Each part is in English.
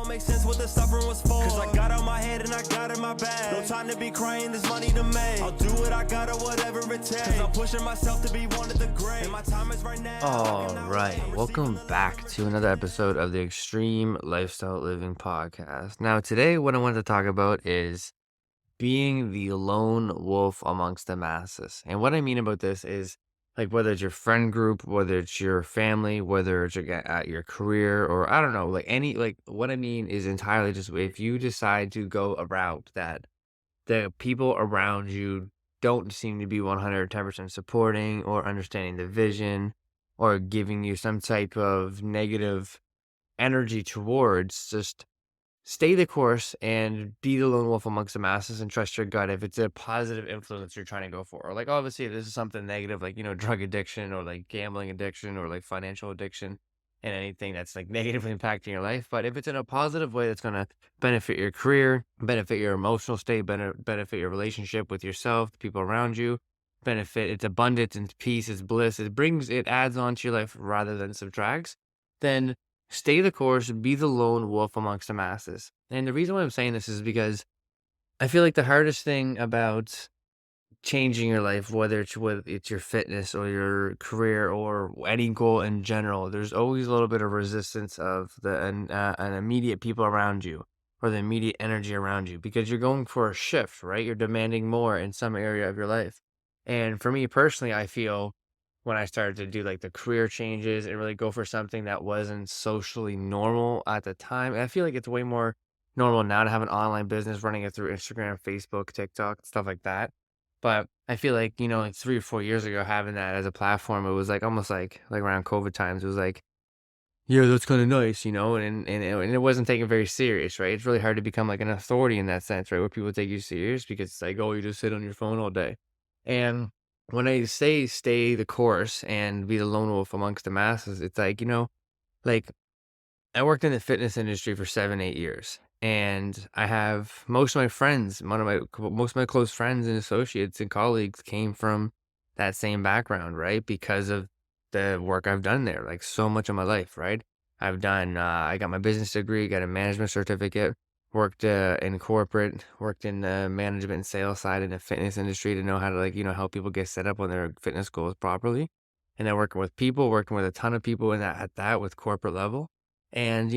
don't make sense what the suffering was for. Cause I got out my head and I got in my bag. No time to be crying, there's money to make. I'll do what I gotta, whatever it takes. Cause I'm pushing myself to be one of the great. And my time is right now. All right, welcome back to another episode of the Extreme Lifestyle Living Podcast. Now, today, what I wanted to talk about is being the lone wolf amongst the masses. And what I mean about this is, like, whether it's your friend group, whether it's your family, whether it's at your career, or I don't know, what I mean is entirely just if you decide to go a route that the people around you don't seem to be 110% supporting or understanding the vision or giving you some type of negative energy towards, just stay the course and be the lone wolf amongst the masses and trust your gut if it's a positive influence you're trying to go for. Or like, obviously, if this is something negative, like, drug addiction or like gambling addiction or like financial addiction and anything that's like negatively impacting your life. But if it's in a positive way that's going to benefit your career, benefit your emotional state, benefit your relationship with yourself, the people around you, benefit its abundance and peace, its bliss, it adds on to your life rather than subtracts, then stay the course, be the lone wolf amongst the masses. And the reason why I'm saying this is because I feel like the hardest thing about changing your life, whether it's your fitness or your career or any goal in general, there's always a little bit of resistance of an immediate people around you or the immediate energy around you, because you're going for a shift, right? You're demanding more in some area of your life. And for me personally, I feel when I started to do like the career changes and really go for something that wasn't socially normal at the time. And I feel like it's way more normal now to have an online business, running it through Instagram, Facebook, TikTok, stuff like that. But I feel like, like 3 or 4 years ago, having that as a platform, it was like almost like around COVID times, it was like, yeah, that's kind of nice, and it wasn't taken very serious, right? It's really hard to become like an authority in that sense, right? Where people take you serious because it's like, oh, you just sit on your phone all day. And when I say stay the course and be the lone wolf amongst the masses, it's like, like I worked in the fitness industry for 7-8 years, and I have most of my friends, most of my close friends and associates and colleagues came from that same background, right? Because of the work I've done there, like so much of my life, right? I got my business degree, got a management certificate, worked in corporate, worked in the management and sales side in the fitness industry to know how to help people get set up on their fitness goals properly. And then working with a ton of people at that with corporate level. And,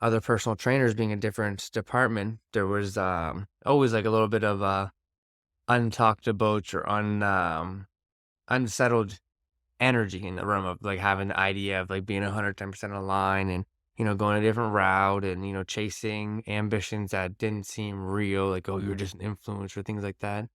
other personal trainers being a different department, there was always like a little bit of untalked about or unsettled energy in the room of like having the idea of like being 110% aligned and going a different route and chasing ambitions that didn't seem real, like, oh, you're just an influencer, things like that.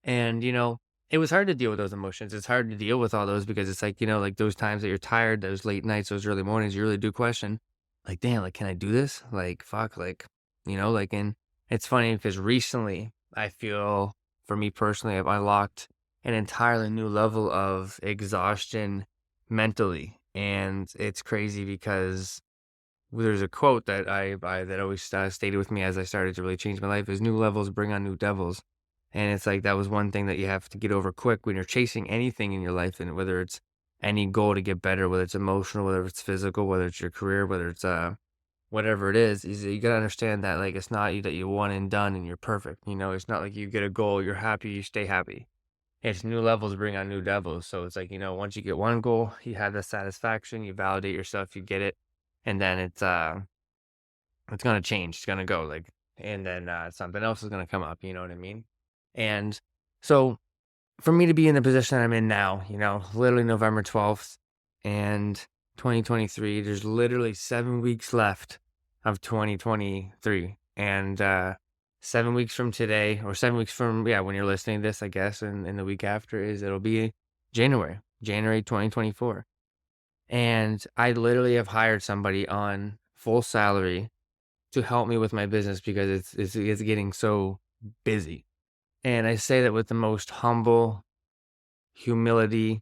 And it was hard to deal with those emotions. It's hard to deal with all those because it's like, like those times that you're tired, those late nights, those early mornings, you really do question, like, damn, like, can I do this? Like, fuck, like, and it's funny because recently I feel, for me personally, I've unlocked an entirely new level of exhaustion mentally. And it's crazy because there's a quote that that always stayed with me as I started to really change my life: is new levels bring on new devils. And it's like, that was one thing that you have to get over quick when you're chasing anything in your life, and whether it's any goal to get better, whether it's emotional, whether it's physical, whether it's your career, whether it's whatever it is you gotta understand that, like, it's not that you one and done and you're perfect. It's not like you get a goal, you're happy, you stay happy. It's new levels bring on new devils. So it's like, once you get one goal, you have the satisfaction, you validate yourself, you get it, and then it's gonna change, it's gonna go, like, and then something else is gonna come up, you know what I mean? And so for me to be in the position I'm in now, literally November 12th and 2023, there's literally 7 weeks left of 2023. And 7 weeks from today, or 7 weeks from, when you're listening to this, I guess, and the week after it'll be January 2024. And I literally have hired somebody on full salary to help me with my business because it's getting so busy. And I say that with the most humble, humility,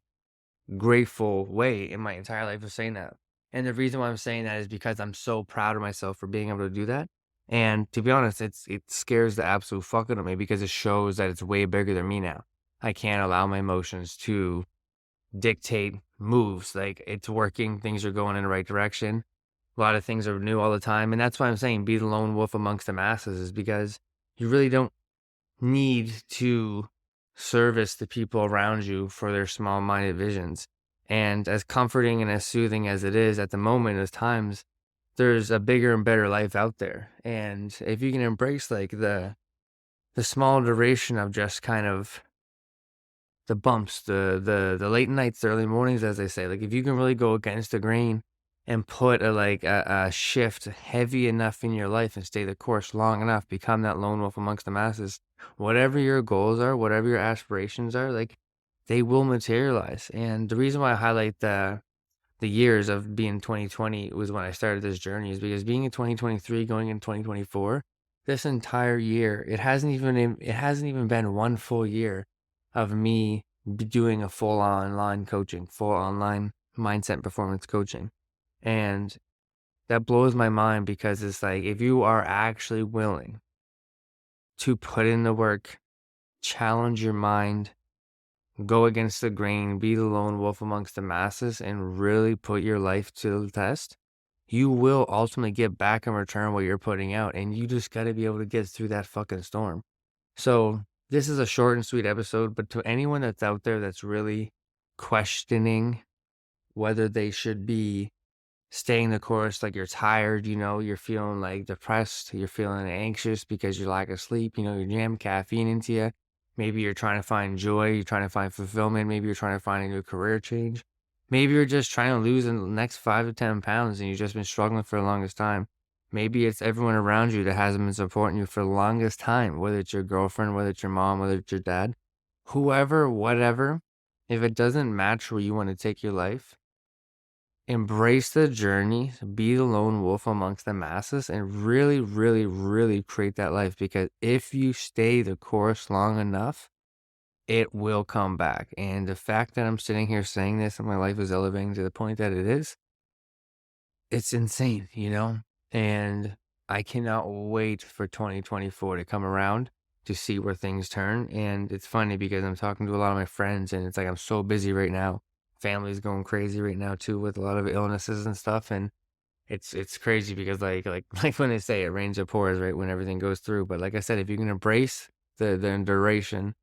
grateful way in my entire life of saying that. And the reason why I'm saying that is because I'm so proud of myself for being able to do that. And to be honest, it scares the absolute fuck out of me because it shows that it's way bigger than me now. I can't allow my emotions to dictate moves. Like, it's working, things are going in the right direction. A lot of things are new all the time. And that's why I'm saying be the lone wolf amongst the masses, is because you really don't need to service the people around you for their small-minded visions. And as comforting and as soothing as it is at the moment, at times, there's a bigger and better life out there. And if you can embrace like the small duration of just kind of the bumps, the late nights, the early mornings, as they say, like if you can really go against the grain and put a shift heavy enough in your life and stay the course long enough, become that lone wolf amongst the masses, whatever your goals are, whatever your aspirations are, like they will materialize. And the reason why I highlight the years of being 2020 was when I started this journey, is because being in 2023, going in 2024, this entire year, it hasn't even been one full year of me doing a full online coaching, full online mindset and performance coaching. And that blows my mind, because it's like, if you are actually willing to put in the work, challenge your mind, go against the grain, be the lone wolf amongst the masses, and really put your life to the test, you will ultimately get back in return what you're putting out. And you just got to be able to get through that fucking storm. So this is a short and sweet episode, but to anyone that's out there that's really questioning whether they should be staying the course, like you're tired, you're feeling like depressed, you're feeling anxious because you lack of sleep, you're jamming caffeine into you. Maybe you're trying to find joy, you're trying to find fulfillment, maybe you're trying to find a new career change. Maybe you're just trying to lose in the next 5 to 10 pounds and you've just been struggling for the longest time. Maybe it's everyone around you that hasn't been supporting you for the longest time, whether it's your girlfriend, whether it's your mom, whether it's your dad, whoever, whatever. If it doesn't match where you want to take your life, embrace the journey, be the lone wolf amongst the masses, and really, really, really create that life. Because if you stay the course long enough, it will come back. And the fact that I'm sitting here saying this and my life is elevating to the point that it is, it's insane, And I cannot wait for 2024 to come around to see where things turn. And it's funny because I'm talking to a lot of my friends, and it's like I'm so busy right now. Family's going crazy right now too, with a lot of illnesses and stuff, and it's crazy because like when they say it rains or pours, right, when everything goes through. But like I said, if you can embrace the duration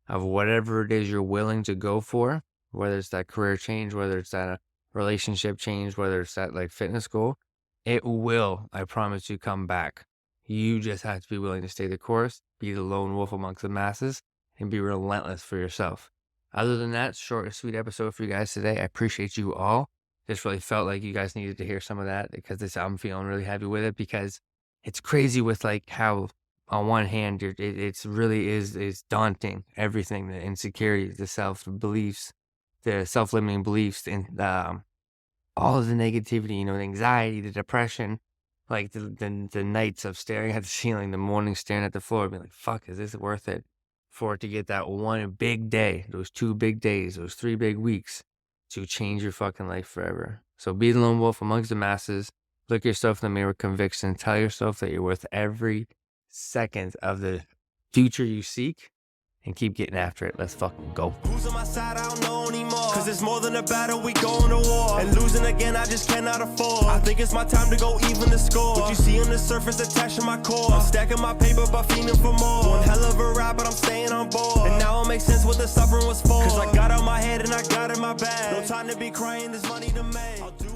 of whatever it is you're willing to go for, whether it's that career change, whether it's that relationship change, whether it's that like fitness goal, it will, I promise you, come back. You just have to be willing to stay the course, be the lone wolf amongst the masses, and be relentless for yourself. Other than that, short and sweet episode for you guys today. I appreciate you all. Just really felt like you guys needed to hear some of that, because I'm feeling really happy with it, because it's crazy with like how on one hand it's really is daunting, everything, the insecurities, the self-beliefs, the self-limiting beliefs, and all of the negativity, the anxiety, the depression, like the nights of staring at the ceiling, the mornings staring at the floor, being like, fuck, is this worth it? For it to get that one big day, those 2 big days, those 3 big weeks to change your fucking life forever. So be the lone wolf amongst the masses. Look yourself in the mirror with conviction. Tell yourself that you're worth every second of the future you seek, and keep getting after it. Let's fucking go. Who's on my side? I don't know anymore. Cause it's more than a battle, we going to war. And losing again, I just cannot afford. I think it's my time to go even the score. What you see on the surface attached to my core. I'm stacking my paper but feeling for more. One hell of a ride, but I'm staying on board. And now it makes sense what the suffering was for. Cause I got out my head and I got in my bag. No time to be crying, there's money to make. I'll do